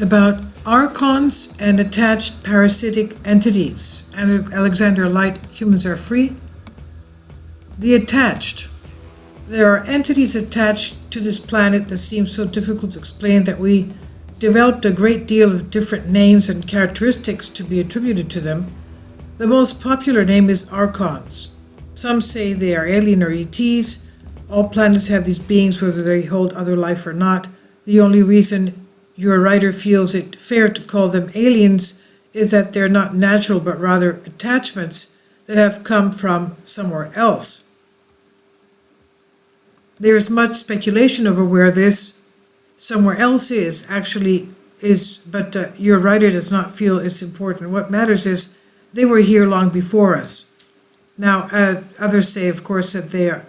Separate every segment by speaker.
Speaker 1: about Archons and attached parasitic entities. And Alexander Light, Humans Are Free. The attached. There are entities attached to this planet that seem so difficult to explain that we developed a great deal of different names and characteristics to be attributed to them. The most popular name is Archons. Some say they are alien or ETs. All planets have these beings whether they hold other life or not. The only reason your writer feels it fair to call them aliens is that they're not natural but rather attachments that have come from somewhere else. There is much speculation over where this somewhere else actually is, but your writer does not feel it's important. What matters is they were here long before us. Now, others say, of course, that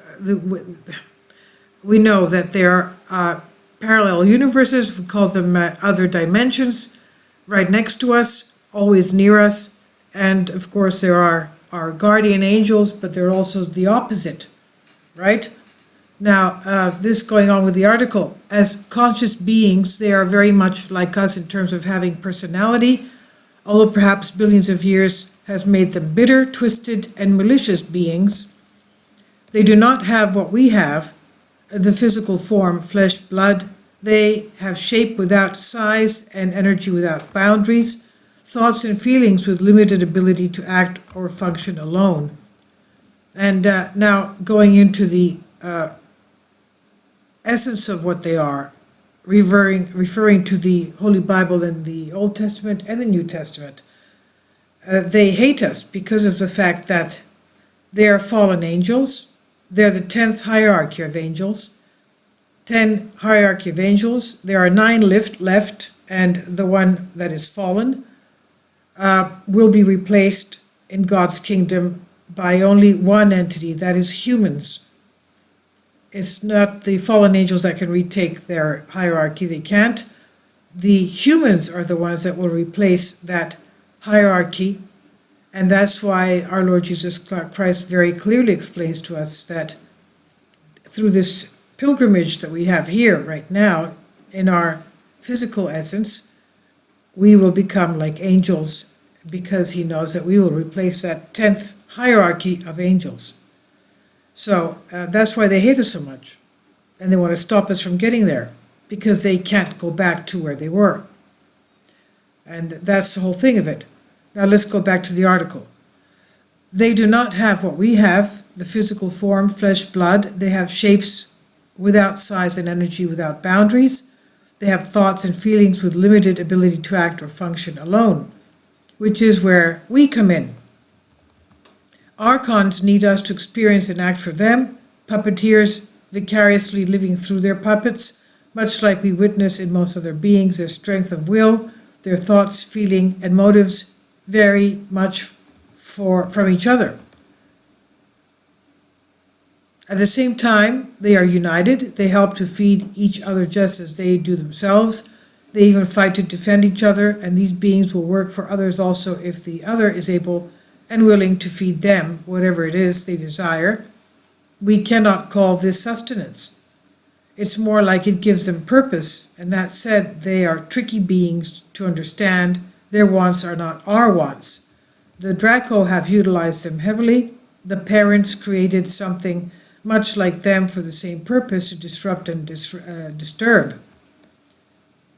Speaker 1: we know that there are parallel universes. We call them other dimensions, right next to us, always near us. And of course, there are our guardian angels, but they're also the opposite, right? Now, this going on with the article, as conscious beings, they are very much like us in terms of having personality, although perhaps billions of years has made them bitter, twisted, and malicious beings. They do not have what we have, the physical form, flesh, blood. They have shape without size and energy without boundaries, thoughts and feelings with limited ability to act or function alone. And now going into the essence of what they are, referring to the Holy Bible in the Old Testament and the New Testament. They hate us because of the fact that they are fallen angels. They're the 10th hierarchy of angels. 10 hierarchy of angels. There are 9 left, and the one that is fallen will be replaced in God's kingdom by only one entity, that is humans. It's not the fallen angels that can retake their hierarchy. They can't. The humans are the ones that will replace that hierarchy. And that's why our Lord Jesus Christ very clearly explains to us that through this pilgrimage that we have here right now, in our physical essence, we will become like angels because he knows that we will replace that 10th hierarchy of angels. So that's why they hate us so much. And they want to stop us from getting there because they can't go back to where they were. And that's the whole thing of it. Now let's go back to the article. They do not have what we have, the physical form, flesh, blood. They have shapes without size and energy without boundaries. They have thoughts and feelings with limited ability to act or function alone, which is where we come in. Archons need us to experience and act for them, puppeteers vicariously living through their puppets, much like we witness in most other beings. Their strength of will, their thoughts, feeling, and motives vary much from each other. At the same time, they are united. They help to feed each other just as they do themselves. They even fight to defend each other, and these beings will work for others also if the other is able and willing to feed them whatever it is they desire. We cannot call this sustenance. It's more like it gives them purpose, and that said, they are tricky beings to understand. Their wants are not our wants. The Draco have utilized them heavily. The parents created something much like them for the same purpose, to disrupt and disturb.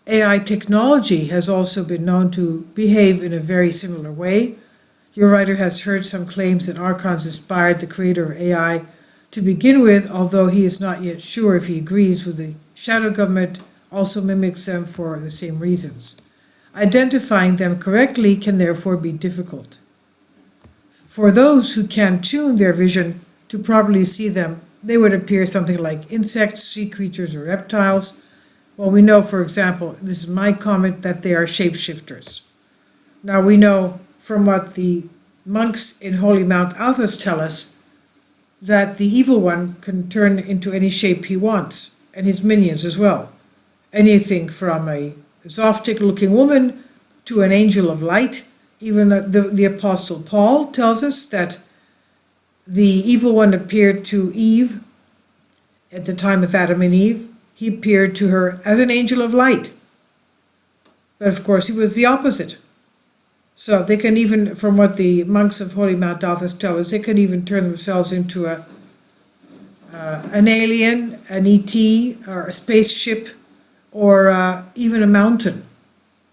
Speaker 1: AI technology has also been known to behave in a very similar way. Your writer has heard some claims that Archons inspired the creator of AI to begin with, although he is not yet sure if he agrees with the shadow government also mimics them for the same reasons. Identifying them correctly can therefore be difficult. For those who can tune their vision to properly see them, they would appear something like insects, sea creatures, or reptiles. Well, we know, for example, this is my comment, that they are shapeshifters. Now we know from what the monks in Holy Mount Athos tell us that the evil one can turn into any shape he wants, and his minions as well. Anything from a Zoftic-looking woman to an angel of light. Even the Apostle Paul tells us that the evil one appeared to Eve at the time of Adam and Eve. He appeared to her as an angel of light. But of course, he was the opposite. So they can even, from what the monks of Holy Mount Alphas tell us, they can even turn themselves into an alien, an ET, or a spaceship, or even a mountain.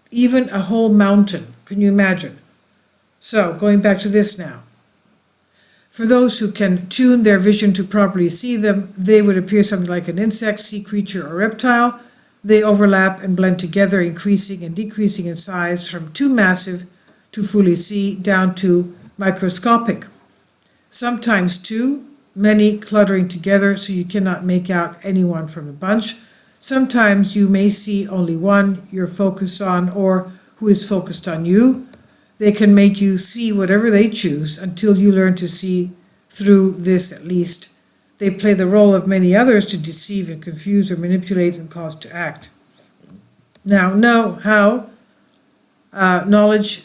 Speaker 1: Even a whole mountain. Can you imagine? So, going back to this now. For those who can tune their vision to properly see them, they would appear something like an insect, sea creature, or reptile. They overlap and blend together, increasing and decreasing in size from too massive to fully see down to microscopic. Sometimes too many cluttering together so you cannot make out anyone from a bunch. Sometimes you may see only one you're focused on or who is focused on you. They can make you see whatever they choose until you learn to see through this at least. They play the role of many others to deceive and confuse or manipulate and cause to act. Now, know how knowledge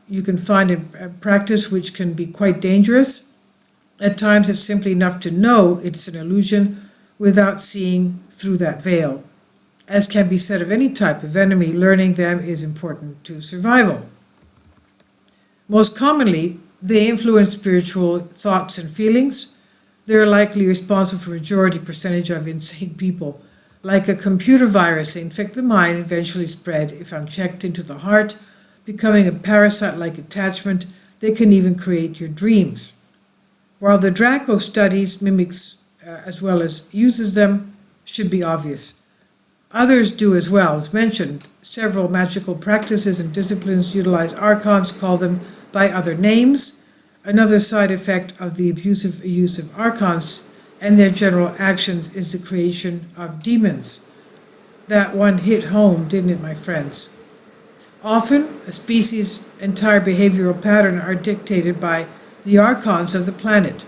Speaker 1: you can find in practice, which can be quite dangerous. At times it's simply enough to know it's an illusion without seeing through that veil. As can be said of any type of enemy, learning them is important to survival. Most commonly, they influence spiritual thoughts and feelings. They're likely responsible for a majority percentage of insane people. Like a computer virus, they infect the mind and eventually spread, if unchecked, into the heart, becoming a parasite-like attachment. They can even create your dreams. While the Draco studies, mimics, as well as uses them, should be obvious. Others do as well. As mentioned, several magical practices and disciplines utilize Archons, call them by other names. Another side effect of the abusive use of Archons and their general actions is the creation of demons. That one hit home, didn't it, my friends? Often, a species' entire behavioral pattern are dictated by the Archons of the planet.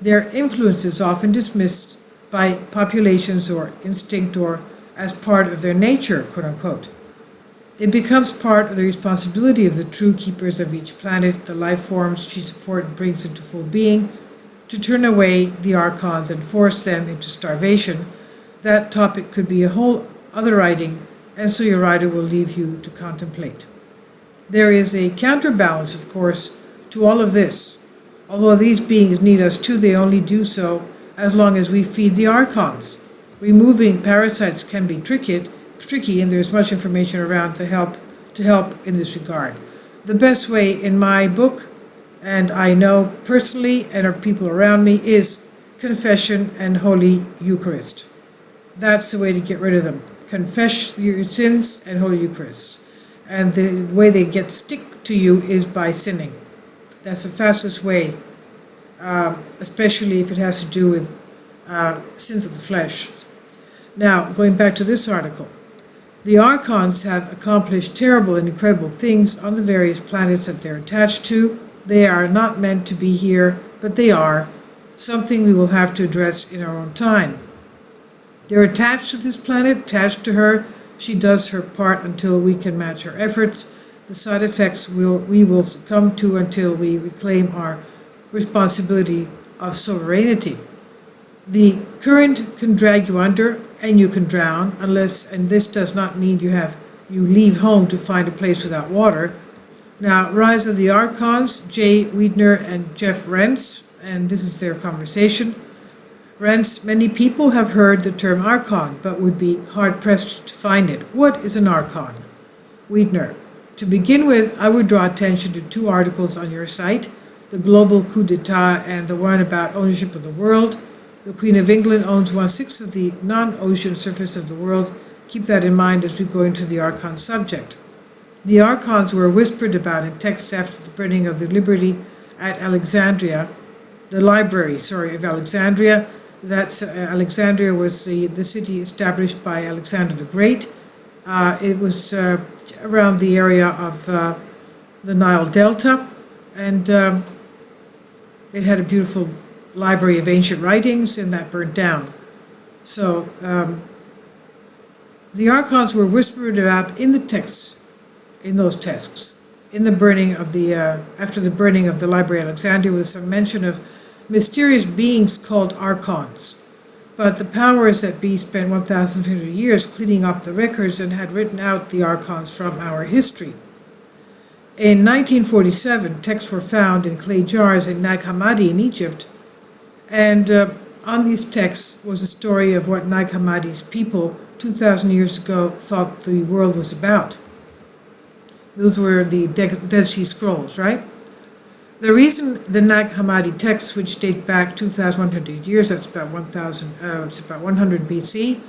Speaker 1: Their influence is often dismissed by populations or instinct or as part of their nature, quote unquote. It becomes part of the responsibility of the true keepers of each planet, the life forms she supports and brings into full being, to turn away the Archons and force them into starvation. That topic could be a whole other writing, and so your writer will leave you to contemplate. There is a counterbalance, of course, to all of this. Although these beings need us too, they only do so as long as we feed the Archons. Removing parasites can be tricky, and there's much information around to help in this regard. The best way in my book, and I know personally and our people around me, is confession and Holy Eucharist. That's the way to get rid of them. Confess your sins and Holy Eucharist. And the way they stick to you is by sinning. That's the fastest way, especially if it has to do with sins of the flesh. Now, going back to this article. The Archons have accomplished terrible and incredible things on the various planets that they're attached to. They are not meant to be here, but they are. Something we will have to address in our own time. They're attached to this planet, attached to her. She does her part until we can match her efforts. The side effects we will succumb to until we reclaim our responsibility of sovereignty. The current can drag you under, and you can drown, and this does not mean you leave home to find a place without water. Now, Rise of the Archons, Jay Wiedner and Jeff Rentz, and this is their conversation. Rentz, many people have heard the term Archon, but would be hard-pressed to find it. What is an Archon? Wiedner, to begin with, I would draw attention to two articles on your site, the global coup d'etat and the one about ownership of the world. The Queen of England owns 1/6 of the non-ocean surface of the world. Keep that in mind as we go into the Archon subject. The Archons were whispered about in texts after the burning of the Liberty at Alexandria, the library, of Alexandria. That's Alexandria was the city established by Alexander the Great. It was around the area of the Nile Delta, and it had a beautiful library of ancient writings, and that burnt down. So the Archons were whispered about in the texts, in those texts, in the burning of after the burning of the library of Alexandria, with some mention of mysterious beings called Archons. But the powers that be spent 1,500 years cleaning up the records and had written out the Archons from our history. In 1947, texts were found in clay jars in Nag Hammadi in Egypt, and on these texts was a story of what Nag Hammadi's people 2,000 years ago thought the world was about. Those were the Dead Sea Scrolls, right? The reason the Nag Hammadi texts, which date back 2,100 years, that's about 100 BC,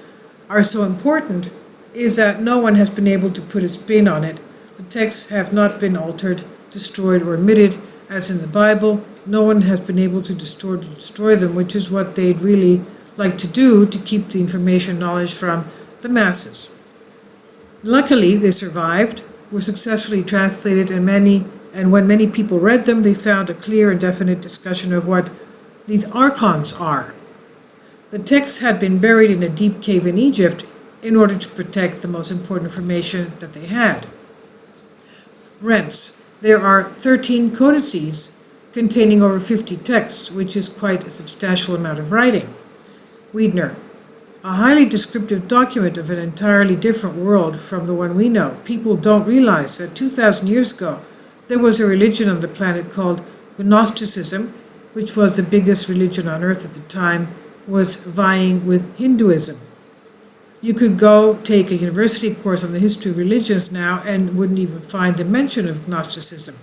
Speaker 1: are so important is that no one has been able to put a spin on it. The texts have not been altered, destroyed, or omitted, as in the Bible. No one has been able to destroy them, which is what they'd really like to do to keep the information knowledge from the masses. Luckily, they survived, were successfully translated, and when many people read them, they found a clear and definite discussion of what these Archons are. The texts had been buried in a deep cave in Egypt in order to protect the most important information that they had. Rents. There are 13 codices containing over 50 texts, which is quite a substantial amount of writing. Wiedner. A highly descriptive document of an entirely different world from the one we know. People don't realize that 2,000 years ago, there was a religion on the planet called Gnosticism, which was the biggest religion on earth at the time, was vying with Hinduism. You could go take a university course on the history of religions now and wouldn't even find the mention of Gnosticism.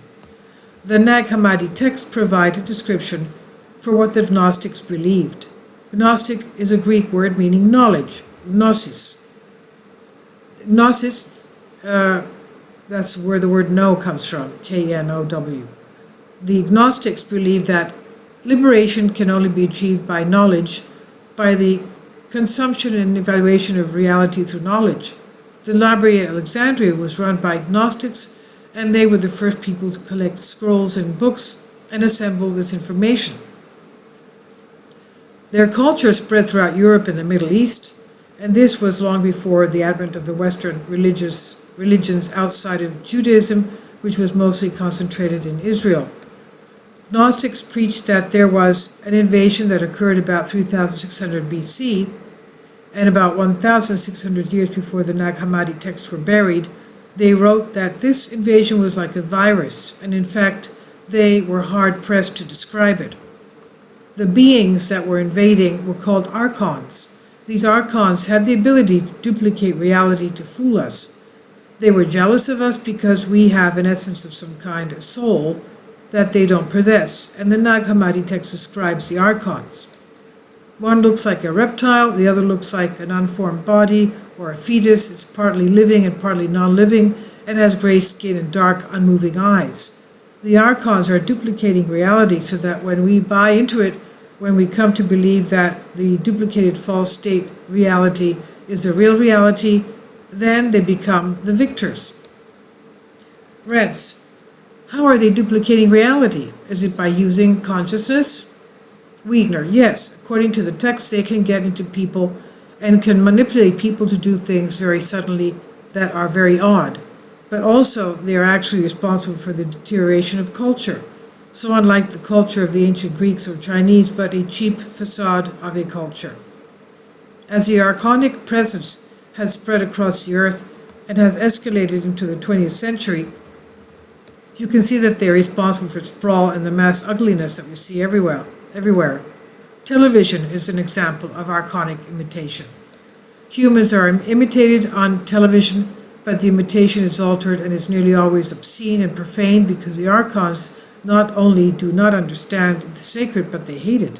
Speaker 1: The Nag Hammadi texts provide a description for what the Gnostics believed. Gnostic is a Greek word meaning knowledge, gnosis. Gnosis, that's where the word know comes from, K-N-O-W. The Gnostics believed that liberation can only be achieved by knowledge, by the consumption and evaluation of reality through knowledge. The library at Alexandria was run by Gnostics, and they were the first people to collect scrolls and books and assemble this information. Their culture spread throughout Europe and the Middle East, and this was long before the advent of the Western religions outside of Judaism, which was mostly concentrated in Israel. Gnostics preached that there was an invasion that occurred about 3,600 BC, and about 1,600 years before the Nag Hammadi texts were buried. They wrote that this invasion was like a virus, and in fact, they were hard-pressed to describe it. The beings that were invading were called Archons. These Archons had the ability to duplicate reality to fool us. They were jealous of us because we have an essence of some kind of soul that they don't possess, and the Nag Hammadi text describes the Archons. One looks like a reptile, the other looks like an unformed body or a fetus. It's partly living and partly non-living, and has gray skin and dark, unmoving eyes. The Archons are duplicating reality so that when we buy into it, when we come to believe that the duplicated false state reality is the real reality, then they become the victors. Rents. How are they duplicating reality? Is it by using consciousness? Wiedner. Yes. According to the text, they can get into people and can manipulate people to do things very suddenly that are very odd. But also, they are actually responsible for the deterioration of culture. So unlike the culture of the ancient Greeks or Chinese, but a cheap facade of a culture. As the archonic presence has spread across the earth and has escalated into the 20th century, you can see that they are responsible for sprawl and the mass ugliness that we see everywhere. Television is an example of archonic imitation. Humans are imitated on television, but the imitation is altered and is nearly always obscene and profane because the Archons not only do not understand the sacred, but they hate it.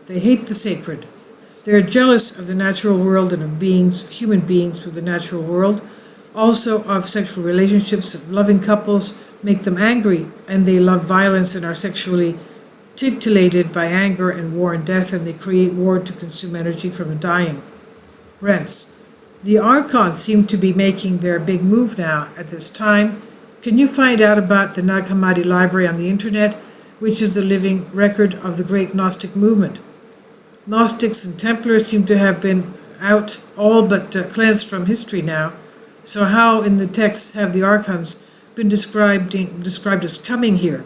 Speaker 1: They hate the sacred. They are jealous of the natural world and of human beings with the natural world, also of sexual relationships. Loving couples make them angry, and they love violence and are sexually titillated by anger and war and death, and they create war to consume energy from the dying. Rents. The Archons seem to be making their big move now at this time. Can you find out about the Nag Hammadi library on the internet, which is the living record of the great Gnostic movement? Gnostics and Templars seem to have been out, all but cleansed from history now. So how in the text have the Archons been described as coming here?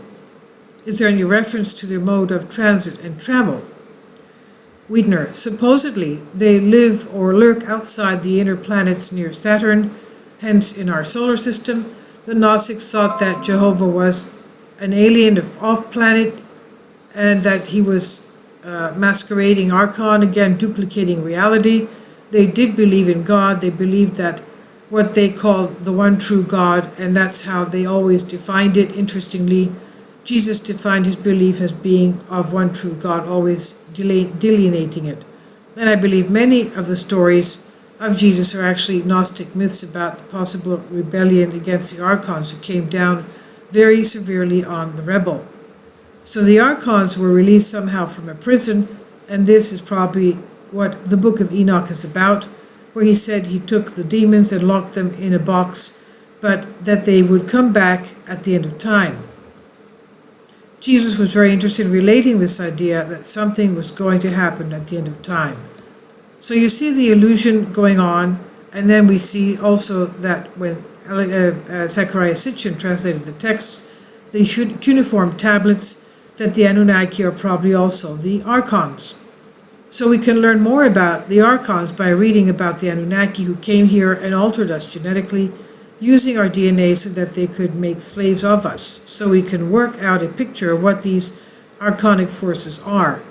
Speaker 1: Is there any reference to their mode of transit and travel? Wiedner. Supposedly, they live or lurk outside the inner planets near Saturn, hence in our solar system. The Gnostics thought that Jehovah was an alien off-planet and that he was masquerading Archon, again duplicating reality. They did believe in God. They believed that what they called the one true God, and that's how they always defined it. Interestingly, Jesus defined his belief as being of one true God, always delineating it. And I believe many of the stories of Jesus are actually Gnostic myths about the possible rebellion against the Archons, who came down very severely on the rebel. So the Archons were released somehow from a prison, and this is probably what the book of Enoch is about, where he said he took the demons and locked them in a box, but that they would come back at the end of time. Jesus was very interested in relating this idea that something was going to happen at the end of time. So you see the illusion going on, and then we see also that when Zechariah Sitchin translated the texts, the cuneiform tablets, that the Anunnaki are probably also the Archons. So we can learn more about the Archons by reading about the Anunnaki who came here and altered us genetically, using our DNA so that they could make slaves of us. So we can work out a picture of what these archonic forces are.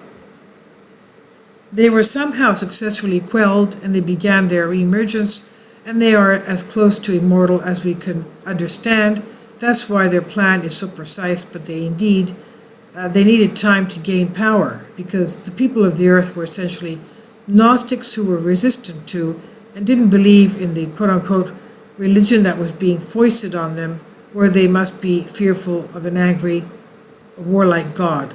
Speaker 1: They were somehow successfully quelled, and they began their reemergence, and they are as close to immortal as we can understand. That's why their plan is so precise, but they needed time to gain power, because the people of the earth were essentially Gnostics who were resistant to and didn't believe in the quote-unquote religion that was being foisted on them, where they must be fearful of an angry, warlike God.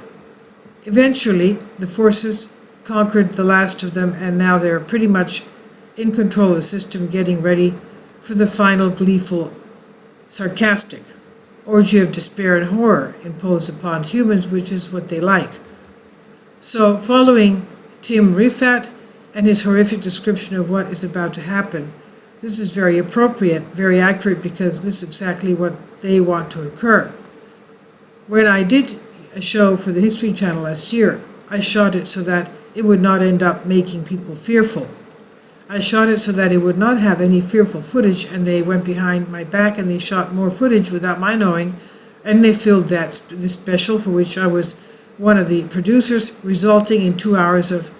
Speaker 1: Eventually, the forces conquered the last of them, and now they're pretty much in control of the system, getting ready for the final gleeful, sarcastic orgy of despair and horror imposed upon humans, which is what they like. So, following Tim Rifat and his horrific description of what is about to happen, this is very appropriate, very accurate, because this is exactly what they want to occur. When I did a show for the History Channel last year, I shot it so that it would not end up making people fearful. I shot it so that it would not have any fearful footage, and they went behind my back and they shot more footage without my knowing, and they filmed this special, for which I was one of the producers, resulting in 2 hours of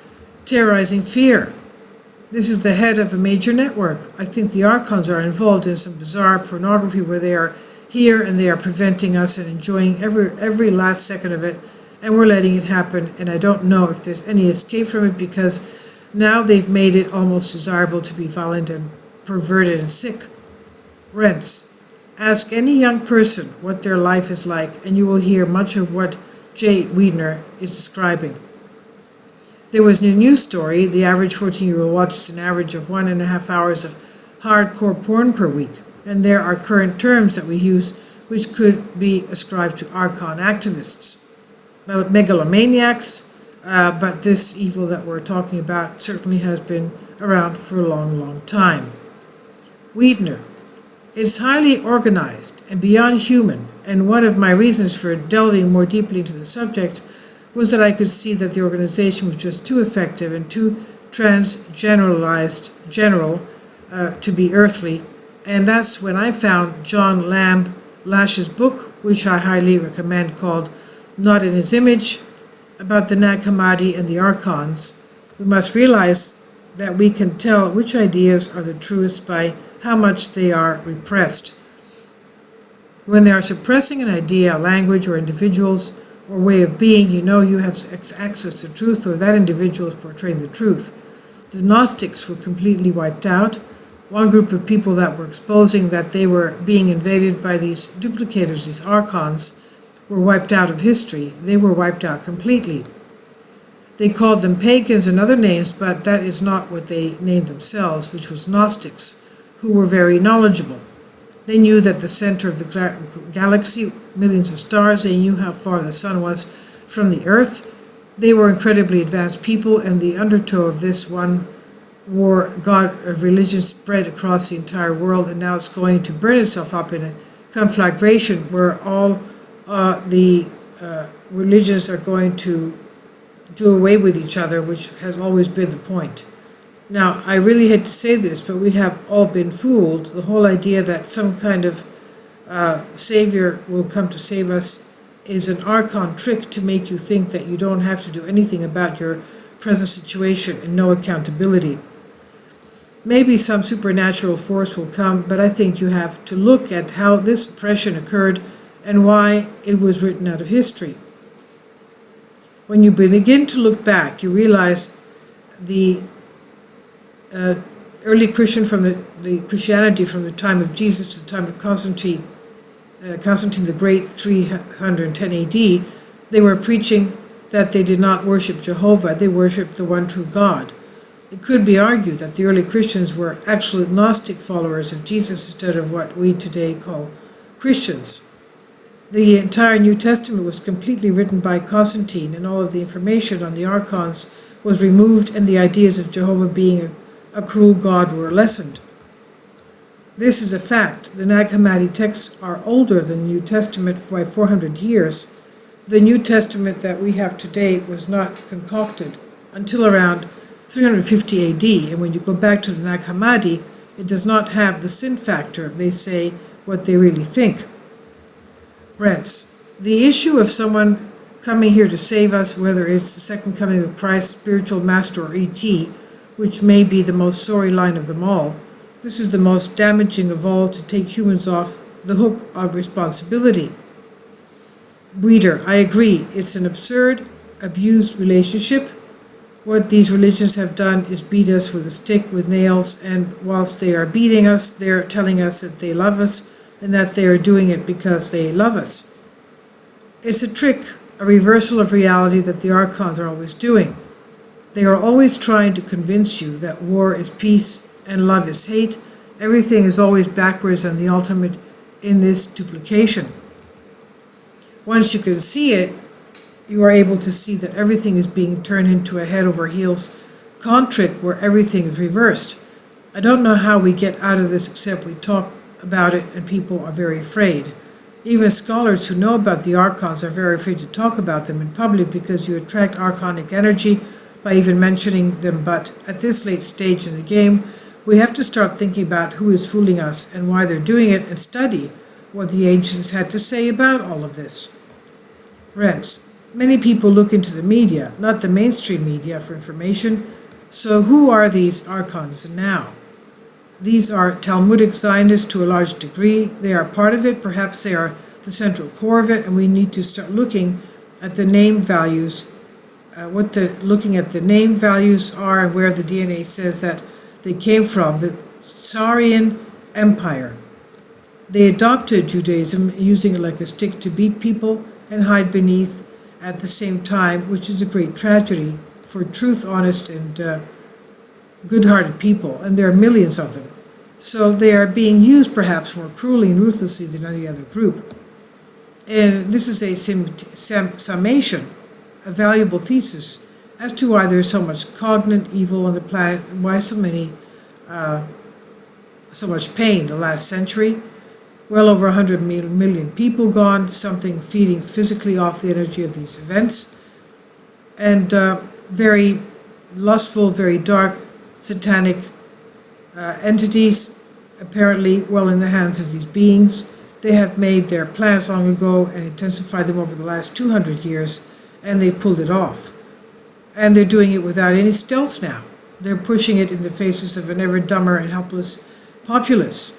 Speaker 1: terrorizing fear. This is the head of a major network. I think the Archons are involved in some bizarre pornography where they are here and they are preventing us and enjoying every last second of it, and we're letting it happen, and I don't know if there's any escape from it, because now they've made it almost desirable to be violent and perverted and sick. Rents. Ask any young person what their life is like, and you will hear much of what Jay Wiedner is describing. There was a news story. The average 14-year-old watches an average of 1.5 hours of hardcore porn per week, and there are current terms that we use which could be ascribed to Archon activists, megalomaniacs, but this evil that we're talking about certainly has been around for a long, long time. Wiedner. It's highly organized and beyond human, and one of my reasons for delving more deeply into the subject was that I could see that the organization was just too effective and too general to be earthly, and that's when I found John Lamb Lash's book, which I highly recommend, called Not in His Image, about the Nag Hammadi and the Archons. We must realize that we can tell which ideas are the truest by how much they are repressed. When they are suppressing an idea, a language, or individuals, or way of being, you know you have access to truth, or that individual is portraying the truth. The Gnostics were completely wiped out. One group of people that were exposing that they were being invaded by these duplicators, these Archons, were wiped out of history. They were wiped out completely. They called them pagans and other names, but that is not what they named themselves, which was Gnostics, who were very knowledgeable. They knew that the center of the galaxy, millions of stars, they knew how far the sun was from the earth. They were incredibly advanced people, and the undertow of this one war god of religion spread across the entire world, and now it's going to burn itself up in a conflagration where all the religions are going to do away with each other, which has always been the point. Now, I really hate to say this, but we have all been fooled. The whole idea that some kind of savior will come to save us is an Archon trick to make you think that you don't have to do anything about your present situation and no accountability. Maybe some supernatural force will come, but I think you have to look at how this oppression occurred and why it was written out of history. When you begin to look back, you realize the early Christian from the Christianity from the time of Jesus to the time of Constantine the Great, 310 AD, they were preaching that they did not worship Jehovah, they worshiped the one true God. It could be argued that the early Christians were actual Gnostic followers of Jesus instead of what we today call Christians. The entire New Testament was completely written by Constantine, and all of the information on the Archons was removed, and the ideas of Jehovah being a cruel God were lessened. This is a fact. The Nag Hammadi texts are older than the New Testament by 400 years. The New Testament that we have today was not concocted until around 350 AD, and when you go back to the Nag Hammadi, it does not have the sin factor. They say what they really think. Rents. The issue of someone coming here to save us, whether it's the second coming of Christ, spiritual master, or E.T., which may be the most sorry line of them all, this is the most damaging of all, to take humans off the hook of responsibility. Reader, I agree. It's an absurd, abused relationship. What these religions have done is beat us with a stick with nails, and whilst they are beating us, they're telling us that they love us and that they are doing it because they love us. It's a trick, a reversal of reality that the Archons are always doing. They are always trying to convince you that war is peace and love is hate. Everything is always backwards and the ultimate in this duplication. Once you can see it, you are able to see that everything is being turned into a head over heels con trick where everything is reversed. I don't know how we get out of this except we talk about it and people are very afraid. Even scholars who know about the Archons are very afraid to talk about them in public because you attract archonic energy by even mentioning them, but at this late stage in the game, we have to start thinking about who is fooling us and why they're doing it and study what the ancients had to say about all of this. Rents. Many people look into the media, not the mainstream media, for information. So who are these Archons now? These are Talmudic Zionists to a large degree. They are part of it. Perhaps they are the central core of it, and we need to start looking at the name values, looking at the name values are and where the DNA says that they came from, the Tsarian Empire. They adopted Judaism, using it like a stick to beat people and hide beneath at the same time, which is a great tragedy for truth, honest, and good-hearted people, and there are millions of them. So they are being used perhaps more cruelly and ruthlessly than any other group. And this is a summation, a valuable thesis as to why there's so much cognate evil on the planet and why so much pain the last century. Well over 100 million people gone, something feeding physically off the energy of these events, and very lustful, very dark, satanic entities apparently well in the hands of these beings. They have made their plans long ago and intensified them over the last 200 years, and they pulled it off. And they're doing it without any stealth now. They're pushing it in the faces of an ever dumber and helpless populace.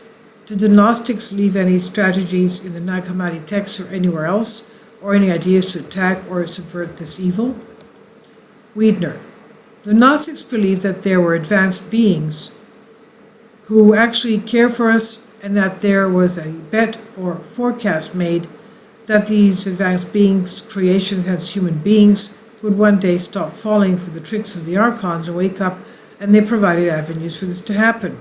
Speaker 1: Did the Gnostics leave any strategies in the Nag Hammadi texts or anywhere else, or any ideas to attack or subvert this evil? Wiedner. The Gnostics believed that there were advanced beings who actually care for us, and that there was a bet or forecast made that these advanced beings, creations as human beings, would one day stop falling for the tricks of the Archons and wake up, and they provided avenues for this to happen.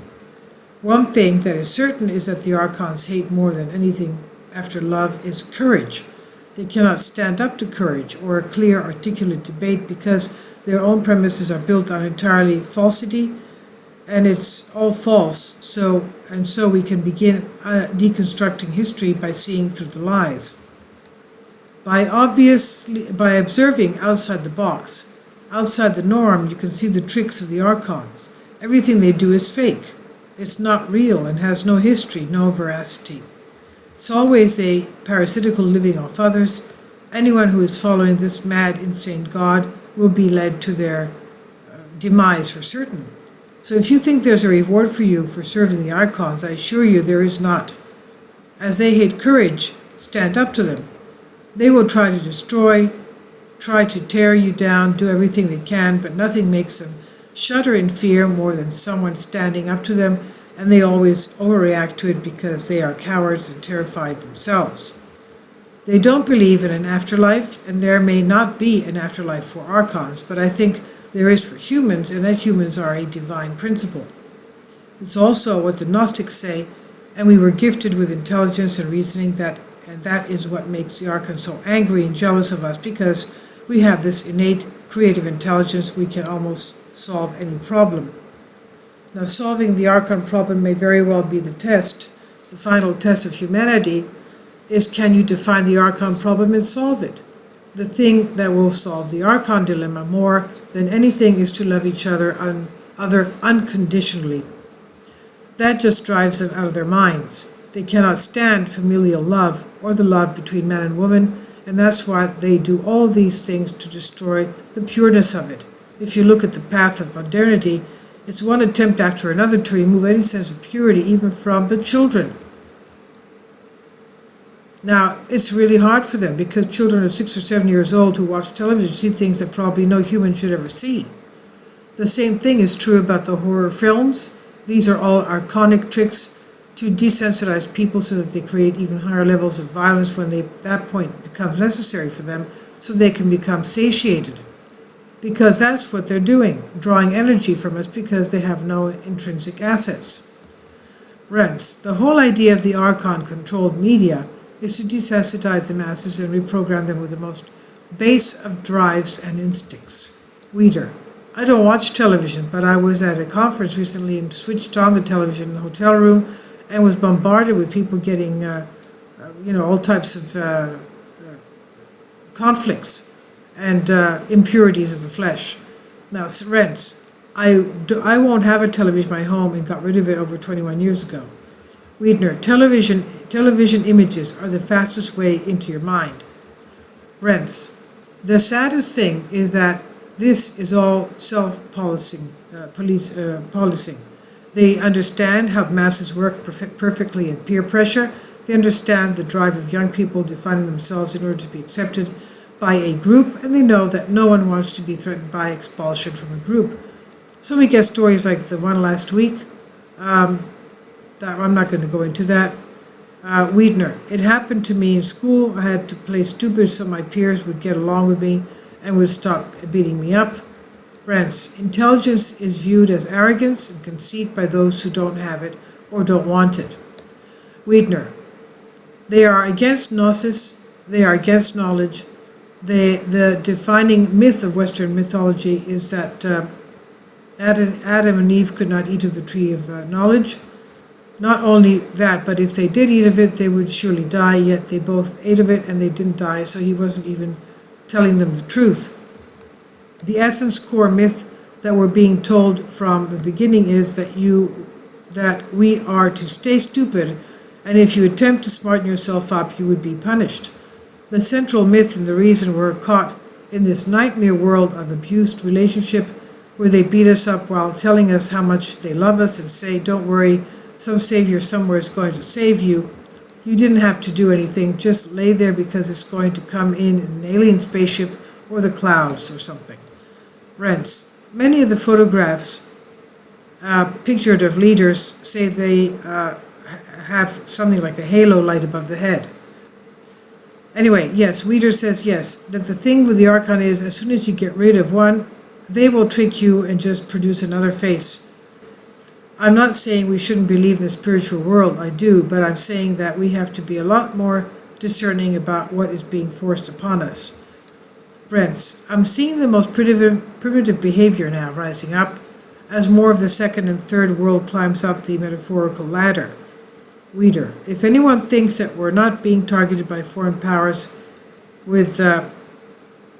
Speaker 1: One thing that is certain is that the Archons hate more than anything after love is courage. They cannot stand up to courage or a clear, articulate debate because their own premises are built on entirely falsity, and it's all false. So we can begin deconstructing history by seeing through the lies. By observing outside the box, outside the norm, you can see the tricks of the Archons. Everything they do is fake. It's not real and has no history, no veracity. It's always a parasitical living off others. Anyone who is following this mad, insane god will be led to their demise for certain. So if you think there's a reward for you for serving the Archons, I assure you there is not. As they hate courage, stand up to them. They will try to destroy, try to tear you down, do everything they can, but nothing makes them shudder in fear more than someone standing up to them, and they always overreact to it because they are cowards and terrified themselves. They don't believe in an afterlife, and there may not be an afterlife for Archons, but I think there is for humans, and that humans are a divine principle. It's also what the Gnostics say, and we were gifted with intelligence and reasoning, and that is what makes the Archons so angry and jealous of us, because we have this innate creative intelligence. We can almost solve any problem. Now, solving the Archon problem may very well be the test. The final test of humanity is, can you define the Archon problem and solve it? The thing that will solve the Archon dilemma more than anything is to love each other unconditionally. That just drives them out of their minds. They cannot stand familial love or the love between man and woman, and that's why they do all these things to destroy the pureness of it. If you look at the path of modernity, it's one attempt after another to remove any sense of purity, even from the children. Now, it's really hard for them because children of 6 or 7 years old who watch television see things that probably no human should ever see. The same thing is true about the horror films. These are all archonic tricks to desensitize people so that they create even higher levels of violence when that point becomes necessary for them, so they can become satiated. Because that's what they're doing, drawing energy from us because they have no intrinsic assets. Rents, the whole idea of the Archon-controlled media is to desensitize the masses and reprogram them with the most base of drives and instincts. Reader, I don't watch television, but I was at a conference recently and switched on the television in the hotel room and was bombarded with people getting, all types of conflicts and impurities of the flesh. Now, rents, I won't have a television in my home and got rid of it over 21 years ago. Wiedner, television images are the fastest way into your mind. Rents, the saddest thing is that this is all self-policing. They understand how masses work perfectly in peer pressure. They understand the drive of young people defining themselves in order to be accepted by a group, and they know that no one wants to be threatened by expulsion from a group. So we get stories like the one last week. That I'm not going to go into that. Wiedner, it happened to me in school. I had to play stupid so my peers would get along with me and would stop beating me up. Rents, intelligence is viewed as arrogance and conceit by those who don't have it or don't want it. Wiedner, they are against gnosis, they are against knowledge. The defining myth of Western mythology is that Adam and Eve could not eat of the tree of knowledge. Not only that, but if they did eat of it, they would surely die, yet they both ate of it and they didn't die, so he wasn't even telling them the truth. The essence core myth that we're being told from the beginning is that we are to stay stupid, and if you attempt to smarten yourself up, you would be punished. The central myth and the reason we're caught in this nightmare world of abused relationship where they beat us up while telling us how much they love us and say, don't worry, some savior somewhere is going to save you. You didn't have to do anything, just lay there because it's going to come in an alien spaceship or the clouds or something. Rents, many of the photographs pictured of leaders say they have something like a halo light above the head. Anyway, yes, Reader says yes, that the thing with the Archon is as soon as you get rid of one, they will trick you and just produce another face. I'm not saying we shouldn't believe in the spiritual world, I do, but I'm saying that we have to be a lot more discerning about what is being forced upon us. Rents, I'm seeing the most primitive behavior now rising up as more of the second and third world climbs up the metaphorical ladder. Reader, if anyone thinks that we're not being targeted by foreign powers with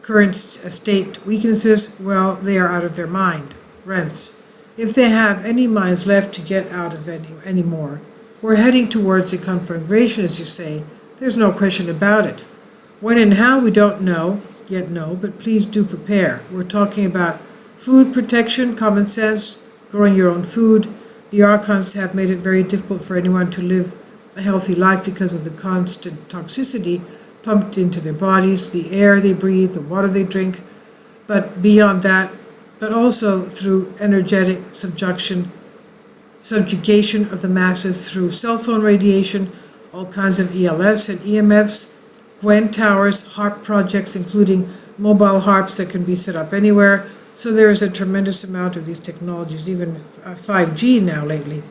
Speaker 1: current state weaknesses, well, they are out of their mind, rents. If they have any minds left to get out of any more, we're heading towards a conflagration, as you say. There's no question about it. When and how, we don't yet know, but please do prepare. We're talking about food protection, common sense, growing your own food. The Archons have made it very difficult for anyone to live a healthy life because of the constant toxicity pumped into their bodies, the air they breathe, the water they drink. But beyond that, but also through energetic subjugation of the masses through cell phone radiation, all kinds of ELFs and EMFs, Gwen towers, HARP projects, including mobile HARPs that can be set up anywhere. So there is a tremendous amount of these technologies, even 5G now lately.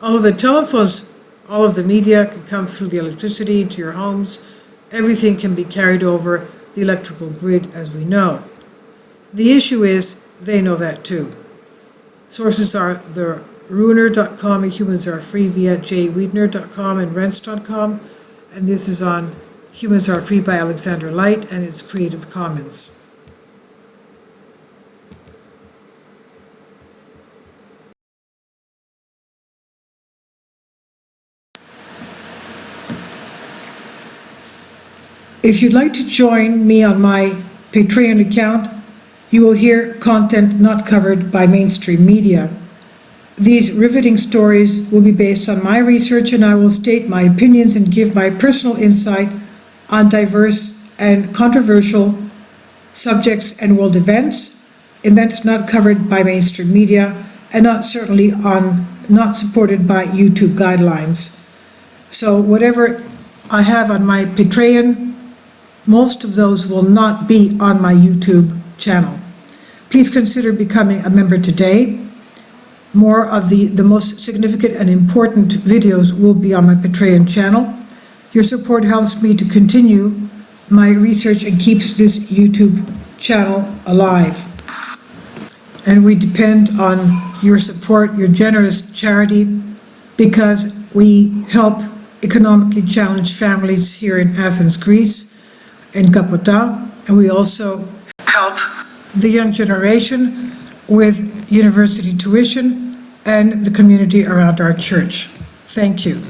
Speaker 1: All of the telephones, all of the media can come through the electricity into your homes. Everything can be carried over the electrical grid, as we know. The issue is, they know that too. Sources are the ruiner.com and Humans Are Free via jwiedner.com and rents.com. And this is on Humans Are Free by Alexander Light, and it's Creative Commons. If you'd like to join me on my Patreon account, you will hear content not covered by mainstream media. These riveting stories will be based on my research, and I will state my opinions and give my personal insight on diverse and controversial subjects and world events not covered by mainstream media, and not supported by YouTube guidelines. So whatever I have on my Patreon, most of those will not be on my YouTube channel. Please consider becoming a member today. More of the most significant and important videos will be on my Patreon channel. Your support helps me to continue my research and keeps this YouTube channel alive. And we depend on your support, your generous charity, because we help economically challenged families here in Athens, Greece, in Kapota, and we also help the young generation with university tuition and the community around our church. Thank you.